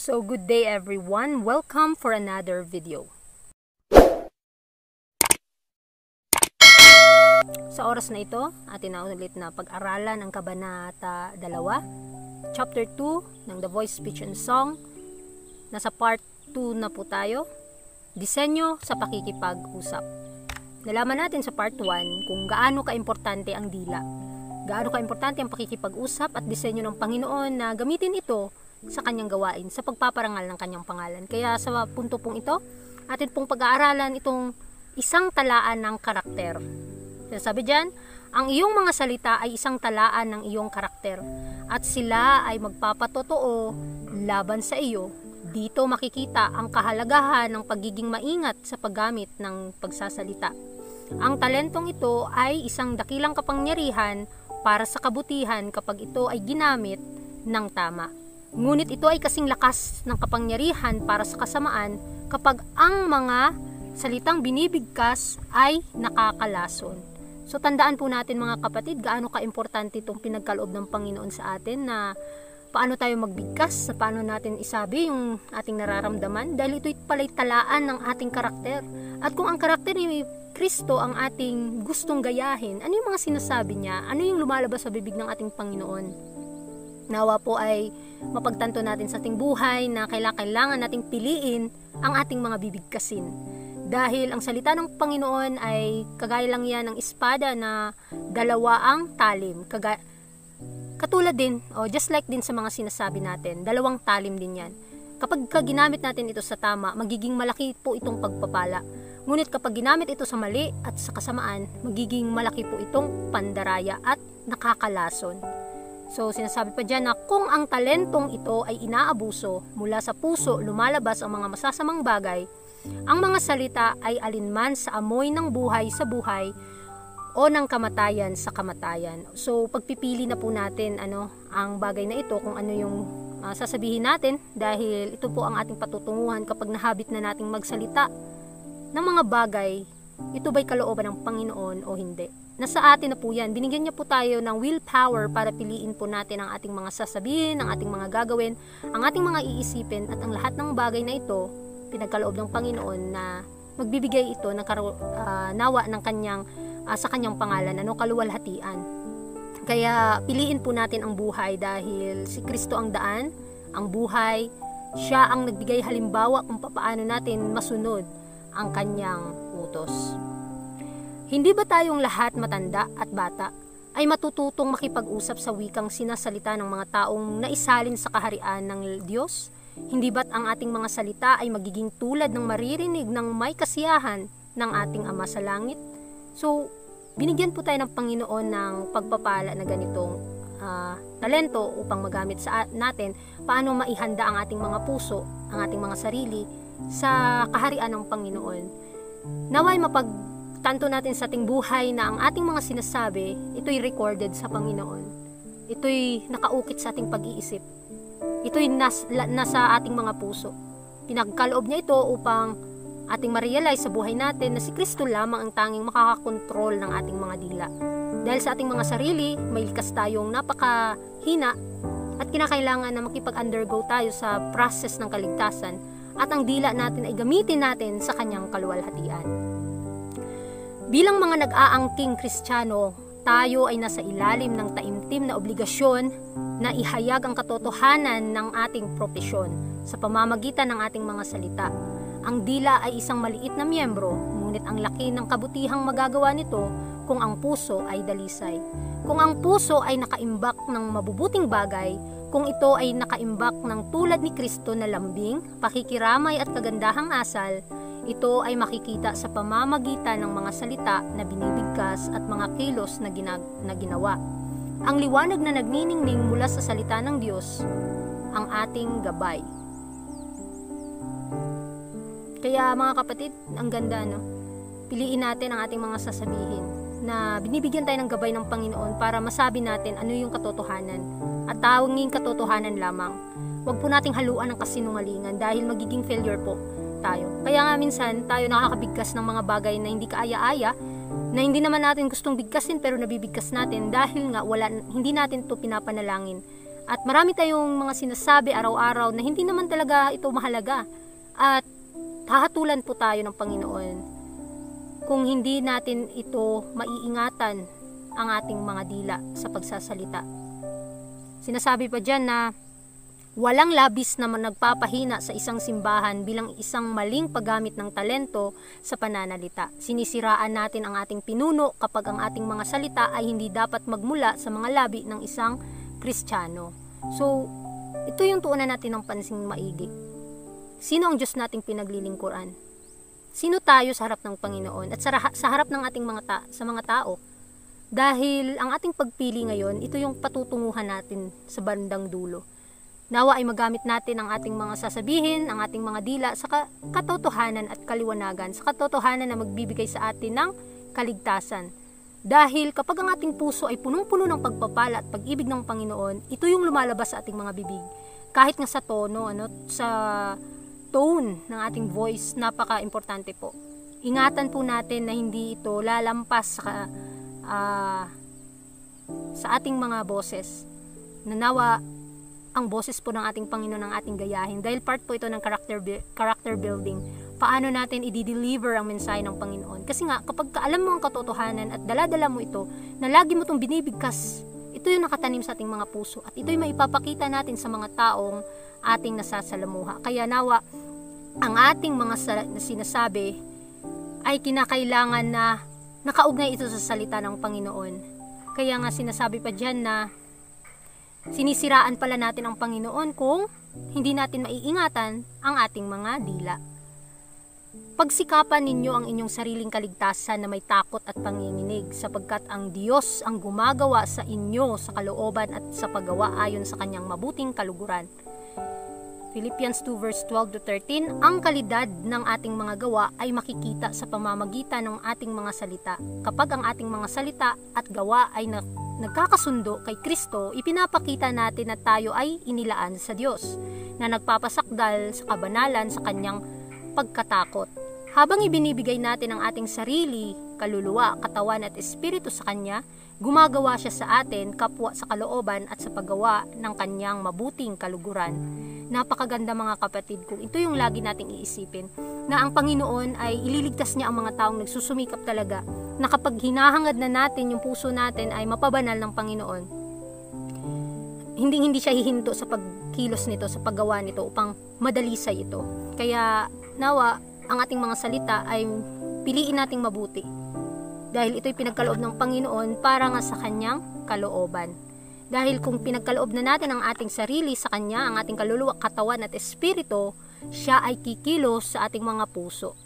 So good day everyone, welcome for another video. Sa oras na ito, atin na ulit na pag-aralan ang Kabanata 2, Chapter 2 ng The Voice, Speech and Song. Nasa part 2 na po tayo, Disenyo sa pakikipag-usap. Nalaman natin sa part 1 kung gaano ka-importante ang dila. Gaano ka-importante ang pakikipag-usap at disenyo ng Panginoon na gamitin ito sa kanyang gawain, sa pagpaparangal ng kanyang pangalan. Kaya sa punto pong ito, atin pong pag-aaralan itong isang talaan ng karakter. Sabi dyan, ang iyong mga salita ay isang talaan ng iyong karakter at sila ay magpapatotoo laban sa iyo. Dito makikita ang kahalagahan ng pagiging maingat sa paggamit ng pagsasalita. Ang talentong ito ay isang dakilang kapangyarihan para sa kabutihan kapag ito ay ginamit ng tama. Ngunit ito ay kasing lakas ng kapangyarihan para sa kasamaan kapag ang mga salitang binibigkas ay nakakalason. So tandaan po natin mga kapatid, gaano ka-importante itong pinagkaloob ng Panginoon sa atin na paano tayo magbigkas, paano natin isabi yung ating nararamdaman, dahil ito pala'y talaan ng ating karakter. At kung ang karakter ni Kristo ang ating gustong gayahin, ano yung mga sinasabi niya? Ano yung lumalabas sa bibig ng ating Panginoon? Nawa po ay mapagtanto natin sa ating buhay na kailangan nating piliin ang ating mga bibigkasin. Dahil ang salita ng Panginoon ay kagaya lang yan ng espada na dalawa ang talim. Katulad din, just like din sa mga sinasabi natin, dalawang talim din yan. Kapag ginamit natin ito sa tama, magiging malaki po itong pagpapala. Ngunit kapag ginamit ito sa mali at sa kasamaan, magiging malaki po itong pandaraya at nakakalason. So sinasabi pa dyan na kung ang talentong ito ay inaabuso, mula sa puso lumalabas ang mga masasamang bagay, ang mga salita ay alinman sa amoy ng buhay sa buhay o ng kamatayan sa kamatayan. So pagpipili na po natin ang bagay na ito, kung ano yung sasabihin natin, dahil ito po ang ating patutunguhan kapag nahabit na nating magsalita ng mga bagay, ito ba'y kalooban ng Panginoon o hindi. Nasa atin na po yan. Binigyan niya po tayo ng willpower para piliin po natin ang ating mga sasabihin, ang ating mga gagawin, ang ating mga iisipin, at ang lahat ng bagay na ito pinagkaloob ng Panginoon na magbibigay ito ng nawa ng kanyang sa kanyang pangalan, kaluwalhatian. Kaya piliin po natin ang buhay dahil si Kristo ang daan, ang buhay. Siya ang nagbigay halimbawa kung paano natin masunod ang kanyang utos. Hindi ba tayong lahat, matanda at bata, ay matututong makipag-usap sa wikang sinasalita ng mga taong naisalin sa kaharian ng Diyos? Hindi ba't ang ating mga salita ay magiging tulad ng maririnig ng may kasiyahan ng ating Ama sa langit? So, binigyan po tayo ng Panginoon ng pagpapala na ganitong talento upang magamit sa natin paano maihanda ang ating mga puso, ang ating mga sarili sa kaharian ng Panginoon. Naway mapagtanto natin sa ating buhay na ang ating mga sinasabi, ito'y recorded sa Panginoon. Ito'y nakaukit sa ating pag-iisip. Ito'y nasa ating mga puso. Pinagkaloob niya ito upang ating ma-realize sa buhay natin na si Kristo lamang ang tanging makakakontrol ng ating mga dila. Dahil sa ating mga sarili, may likas tayong napakahina at kinakailangan na makipag-undergo tayo sa process ng kaligtasan, at ang dila natin ay gamitin natin sa kanyang kaluwalhatian. Bilang mga nag-aangking Kristiyano, tayo ay nasa ilalim ng taimtim na obligasyon na ihayag ang katotohanan ng ating propesyon sa pamamagitan ng ating mga salita. Ang dila ay isang maliit na miyembro, ngunit ang laki ng kabutihang magagawa nito kung ang puso ay dalisay. Kung ang puso ay nakaimbak ng mabubuting bagay, kung ito ay nakaimbak ng tulad ni Kristo na lambing, pakikiramay at kagandahang asal, ito ay makikita sa pamamagitan ng mga salita na binibigkas at mga kilos na ginawa. Ang liwanag na nagniningning mula sa salita ng Diyos, ang ating gabay. Kaya mga kapatid, ang ganda, piliin natin ang ating mga sasabihin na binibigyan tayo ng gabay ng Panginoon para masabi natin ano yung katotohanan at tawaging katotohanan lamang. Huwag po nating haluan ng kasinungalingan dahil magiging failure po tayo. Kaya nga minsan tayo nakakabigkas ng mga bagay na hindi kaaya-aya, na hindi naman natin gustong bigkasin pero nabibigkas natin dahil nga hindi natin to pinapanalangin At marami tayong mga sinasabi araw-araw na hindi naman talaga ito mahalaga. At hahatulan po tayo ng Panginoon kung hindi natin ito maiingatan ang ating mga dila sa pagsasalita. Sinasabi pa dyan na walang labis na nagpapahina sa isang simbahan bilang isang maling paggamit ng talento sa pananalita. Sinisiraan natin ang ating pinuno kapag ang ating mga salita ay hindi dapat magmula sa mga labi ng isang Kristiyano. So, ito yung tuunan natin ng pansing maigi. Sino ang Diyos nating pinaglilingkuran? Sino tayo sa harap ng Panginoon at sa harap ng ating sa mga tao? Dahil ang ating pagpili ngayon, ito yung patutunguhan natin sa bandang dulo. Nawa ay magamit natin ang ating mga sasabihin, ang ating mga dila sa katotohanan at kaliwanagan, sa katotohanan na magbibigay sa atin ng kaligtasan. Dahil kapag ang ating puso ay punong-puno ng pagpapala at pag-ibig ng Panginoon, ito yung lumalabas sa ating mga bibig. Kahit nga sa tono, sa tone ng ating voice, napaka-importante po. Ingatan po natin na hindi ito lalampas sa ating mga boses. Nanawa ang boses po ng ating Panginoon ang ating gayahin. Dahil part po ito ng character building. Paano natin i-deliver ang mensahe ng Panginoon. Kasi nga, kapag alam mo ang katotohanan at daladala mo ito, na lagi mo itong binibigkas, ito yung nakatanim sa ating mga puso. At ito yung maipapakita natin sa mga taong ating nasasalamuha. Kaya nawa, ang ating mga sinasabi ay kinakailangan na nakaugnay ito sa salita ng Panginoon. Kaya nga sinasabi pa dyan na sinisiraan pala natin ang Panginoon kung hindi natin maiingatan ang ating mga dila. Pagsikapan ninyo ang inyong sariling kaligtasan na may takot at panginginig, sapagkat ang Diyos ang gumagawa sa inyo sa kalooban at sa paggawa ayon sa kanyang mabuting kaluguran. Philippians 2 verse 12 to 13, ang kalidad ng ating mga gawa ay makikita sa pamamagitan ng ating mga salita. Kapag ang ating mga salita at gawa ay nagkakasundo kay Kristo, ipinapakita natin na tayo ay inilaan sa Diyos, na nagpapasakdal sa kabanalan sa kanyang pagkatakot. Habang ibinibigay natin ang ating sarili, kaluluwa, katawan at espiritu sa Kanya, gumagawa siya sa atin kapwa sa kalooban at sa paggawa ng Kanyang mabuting kaluguran. Napakaganda mga kapatid, kung ito yung lagi nating iisipin, na ang Panginoon ay ililigtas niya ang mga taong nagsusumikap talaga, na kapag hinahangad na natin yung puso natin ay mapabanal ng Panginoon, hindi siya hihinto sa pagkilos nito, sa paggawa nito upang madalisay ito. Kaya nawa, ang ating mga salita ay piliin nating mabuti. Dahil ito'y pinagkaloob ng Panginoon para nga sa kanyang kalooban. Dahil kung pinagkaloob na natin ang ating sarili sa kanya, ang ating kaluluwa, katawan at espiritu, siya ay kikilos sa ating mga puso.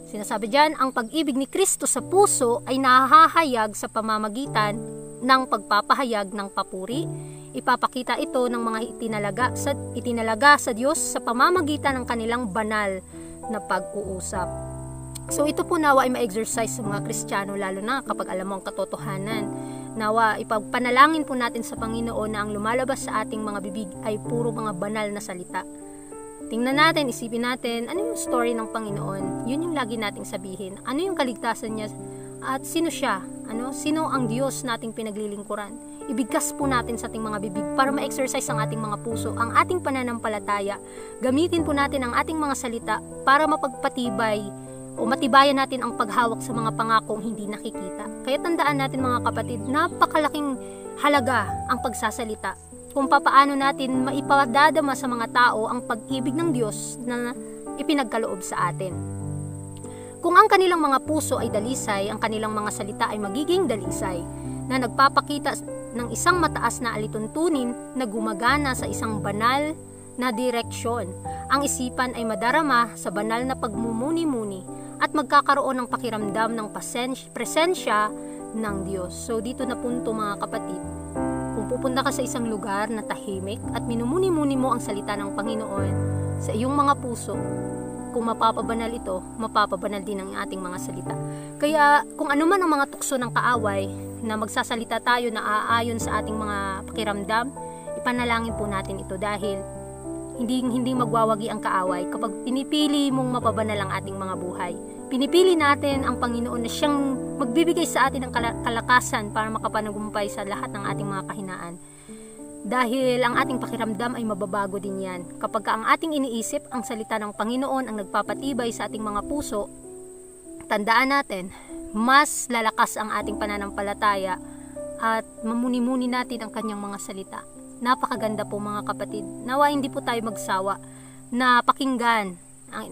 Sinasabi diyan, ang pag-ibig ni Kristo sa puso ay nahahayag sa pamamagitan ng pagpapahayag ng papuri. Ipapakita ito ng mga itinalaga sa Diyos sa pamamagitan ng kanilang banal na pag-uusap. So ito po nawa ay ma-exercise sa mga Kristiyano, lalo na kapag alam mo ang katotohanan. Nawa ipagpanalangin po natin sa Panginoon na ang lumalabas sa ating mga bibig ay puro mga banal na salita. Tingnan natin, isipin natin, ano yung story ng Panginoon? Yun yung lagi nating sabihin. Ano yung kaligtasan niya? At sino siya? Sino ang Diyos nating pinaglilingkuran? Ibigkas po natin sa ating mga bibig para ma-exercise ang ating mga puso, ang ating pananampalataya. Gamitin po natin ang ating mga salita para mapagpatibay o matibayan natin ang paghawak sa mga pangakong hindi nakikita. Kaya tandaan natin mga kapatid, napakalaking halaga ang pagsasalita. Kung papaano natin maipadadama sa mga tao ang pag-ibig ng Diyos na ipinagkaloob sa atin. Kung ang kanilang mga puso ay dalisay, ang kanilang mga salita ay magiging dalisay, na nagpapakita ng isang mataas na alituntunin na gumagana sa isang banal na direksyon. Ang isipan ay madarama sa banal na pagmumuni-muni at magkakaroon ng pakiramdam ng presensya ng Diyos. So dito na punto mga kapatid, kung pupunta ka sa isang lugar na tahimik at minumuni-muni mo ang salita ng Panginoon sa iyong mga puso, kung mapapabanal ito, mapapabanal din ang ating mga salita. Kaya kung ano man ang mga tukso ng kaaway na magsasalita tayo na aayon sa ating mga pakiramdam, ipanalangin po natin ito dahil hindi magwawagi ang kaaway kapag pinipili mong mapabanal ang ating mga buhay. Pinipili natin ang Panginoon na siyang magbibigay sa atin ng kalakasan para makapanagumpay sa lahat ng ating mga kahinaan. Dahil ang ating pakiramdam ay mababago din yan. Kapag ang ating iniisip, ang salita ng Panginoon ang nagpapatibay sa ating mga puso, tandaan natin, mas lalakas ang ating pananampalataya at mamuni-muni natin ang kanyang mga salita. Napakaganda po mga kapatid. Nawa hindi po tayo magsawa na pakinggan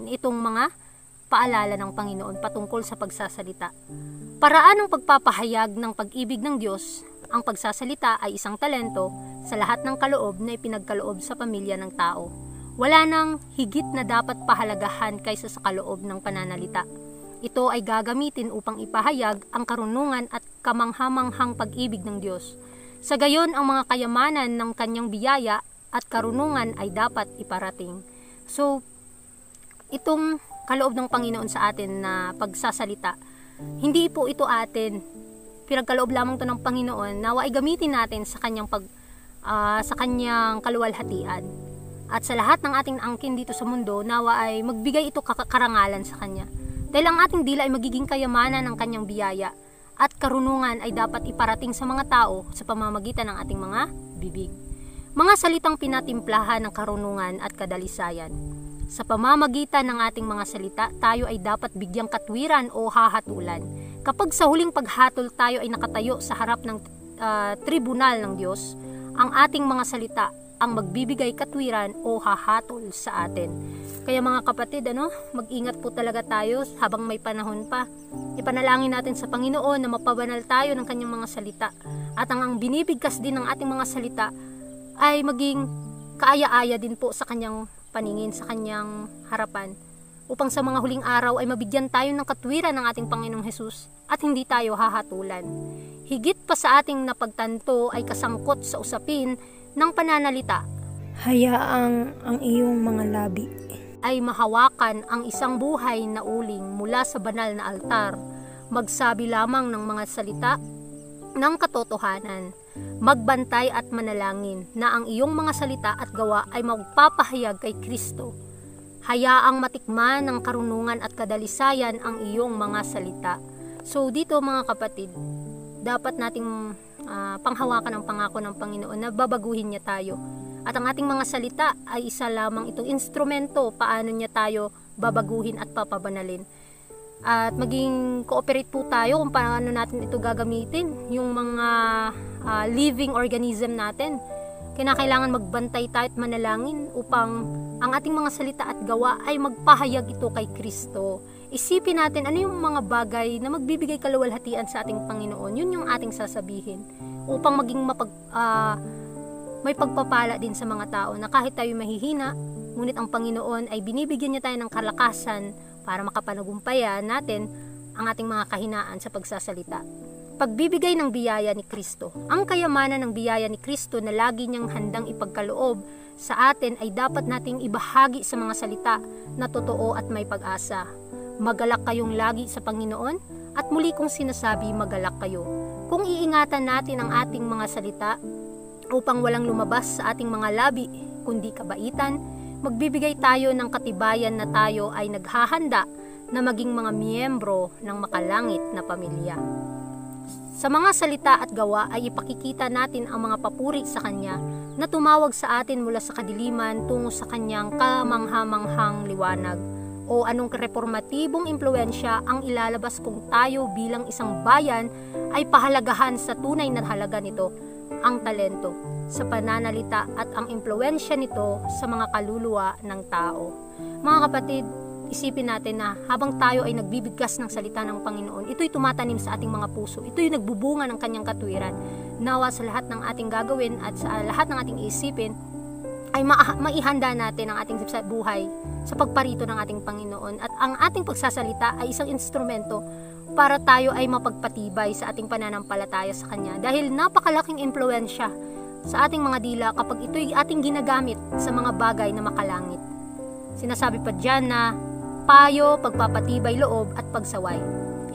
itong mga paalala ng Panginoon patungkol sa pagsasalita. Paraan ng pagpapahayag ng pag-ibig ng Diyos, ang pagsasalita ay isang talento sa lahat ng kaloob na ipinagkaloob sa pamilya ng tao. Wala nang higit na dapat pahalagahan kaysa sa kaloob ng pananalita. Ito ay gagamitin upang ipahayag ang karunungan at kamanghamanghang pag-ibig ng Diyos. Sa gayon, ang mga kayamanan ng kanyang biyaya at karunungan ay dapat iparating. So, itong kaloob ng Panginoon sa atin na pagsasalita, hindi po ito atin, pinagkaloob lamang to ng Panginoon, nawa ay gamitin natin sa kanyang sa kanyang kaluwalhatian. At sa lahat ng ating angkin dito sa mundo, nawa ay magbigay ito karangalan sa kanya. Dahil ang ating dila ay magiging kayamanan ng kanyang biyaya at karunungan ay dapat iparating sa mga tao sa pamamagitan ng ating mga bibig. Mga salitang pinatimplahan ng karunungan at kadalisayan. Sa pamamagitan ng ating mga salita, tayo ay dapat bigyang katwiran o hahatulan. Kapag sa huling paghatol tayo ay nakatayo sa harap ng tribunal ng Diyos, ang ating mga salita ang magbibigay katwiran o hahatol sa atin. Kaya mga kapatid, mag-ingat po talaga tayo habang may panahon pa. Ipanalangin natin sa Panginoon na mapabanal tayo ng kanyang mga salita. At ang binibigkas din ng ating mga salita ay maging kaaya-aya din po sa kanyang paningin, sa kanyang harapan. Upang sa mga huling araw ay mabigyan tayo ng katwiran ng ating Panginoong Hesus at hindi tayo hahatulan. Higit pa sa ating napagtanto ay kasangkot sa usapin ng pananalita. Hayaang ang iyong mga labi ay mahawakan ang isang buhay na uling mula sa banal na altar. Magsabi lamang ng mga salita ng katotohanan. Magbantay at manalangin na ang iyong mga salita at gawa ay magpapahayag kay Kristo. Hayaang matikman ng karunungan at kadalisayan ang iyong mga salita. So dito mga kapatid, dapat nating panghawakan ang pangako ng Panginoon na babaguhin niya tayo. At ang ating mga salita ay isa lamang itong instrumento paano niya tayo babaguhin at papabanalin. At maging cooperate po tayo kung paano natin ito gagamitin. Yung mga living organism natin, kinakailangan magbantay tayo at manalangin upang ang ating mga salita at gawa ay magpahayag ito kay Kristo. Isipin natin ano yung mga bagay na magbibigay kaluwalhatian sa ating Panginoon. Yun yung ating sasabihin upang maging may pagpapala din sa mga tao na kahit tayo mahihina, ngunit ang Panginoon ay binibigyan niya tayo ng kalakasan para makapanagumpayan natin ang ating mga kahinaan sa pagsasalita. Pagbibigay ng biyaya ni Kristo. Ang kayamanan ng biyaya ni Kristo na lagi niyang handang ipagkaloob sa atin ay dapat nating ibahagi sa mga salita na totoo at may pag-asa. Magalak kayong lagi sa Panginoon at muli kong sinasabi magalak kayo. Kung iingatan natin ang ating mga salita upang walang lumabas sa ating mga labi kundi kabaitan, magbibigay tayo ng katibayan na tayo ay naghahanda na maging mga miyembro ng makalangit na pamilya. Sa mga salita at gawa ay ipakikita natin ang mga papuri sa Kanya na tumawag sa atin mula sa kadiliman tungo sa Kanyang kamanghamanghang liwanag. O anong reformatibong impluensya ang ilalabas kung tayo bilang isang bayan ay pahalagahan sa tunay na halaga nito, ang talento, sa pananalita at ang impluensya nito sa mga kaluluwa ng tao. Mga kapatid, isipin natin na habang tayo ay nagbibigkas ng salita ng Panginoon, ito'y tumatanim sa ating mga puso, ito'y nagbubunga ng kanyang katwiran. Nawa sa lahat ng ating gagawin at sa lahat ng ating isipin, ay maihanda natin ang ating buhay sa pagparito ng ating Panginoon. At ang ating pagsasalita ay isang instrumento para tayo ay mapagpatibay sa ating pananampalataya sa Kanya. Dahil napakalaking impluensya sa ating mga dila kapag ito'y ating ginagamit sa mga bagay na makalangit. Sinasabi pa dyan na payo, pagpapatibay loob at pagsaway.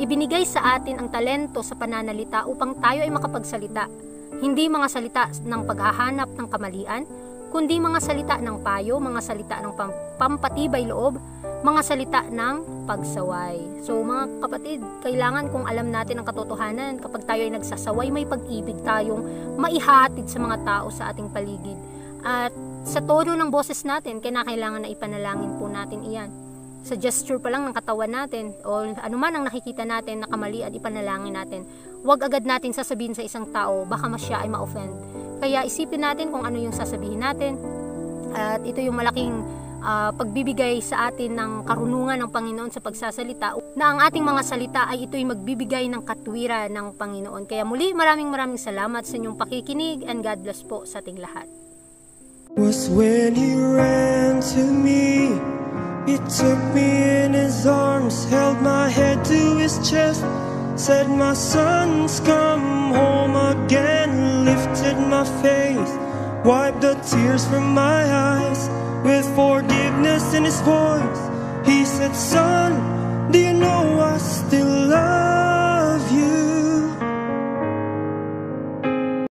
Ibinigay sa atin ang talento sa pananalita upang tayo ay makapagsalita. Hindi mga salita ng paghahanap ng kamalian, kundi mga salita ng payo, mga salita ng pampatibay loob, mga salita ng pagsaway. So mga kapatid, kailangan kung alam natin ang katotohanan, kapag tayo ay nagsasaway, may pag-ibig tayong maihatid sa mga tao sa ating paligid. At sa tono ng boses natin, kailangan na ipanalangin po natin iyan. Sa gesture pa lang ng katawan natin o anuman ang nakikita natin na kamali at ipanalangin natin, huwag agad natin sasabihin sa isang tao, baka siya ay ma-offend. Kaya isipin natin kung ano yung sasabihin natin. At ito yung malaking pagbibigay sa atin ng karunungan ng Panginoon sa pagsasalita, na ang ating mga salita ay ito'y magbibigay ng katwiran ng Panginoon. Kaya muli, maraming salamat sa inyong pakikinig, and God bless po sa ating lahat. Was when he ran to me, he took me in his arms, held my head to his chest, said my son's come home again, lifted my face, wiped the tears from my eyes, with forgiveness in his voice. He said, son, do you know I still love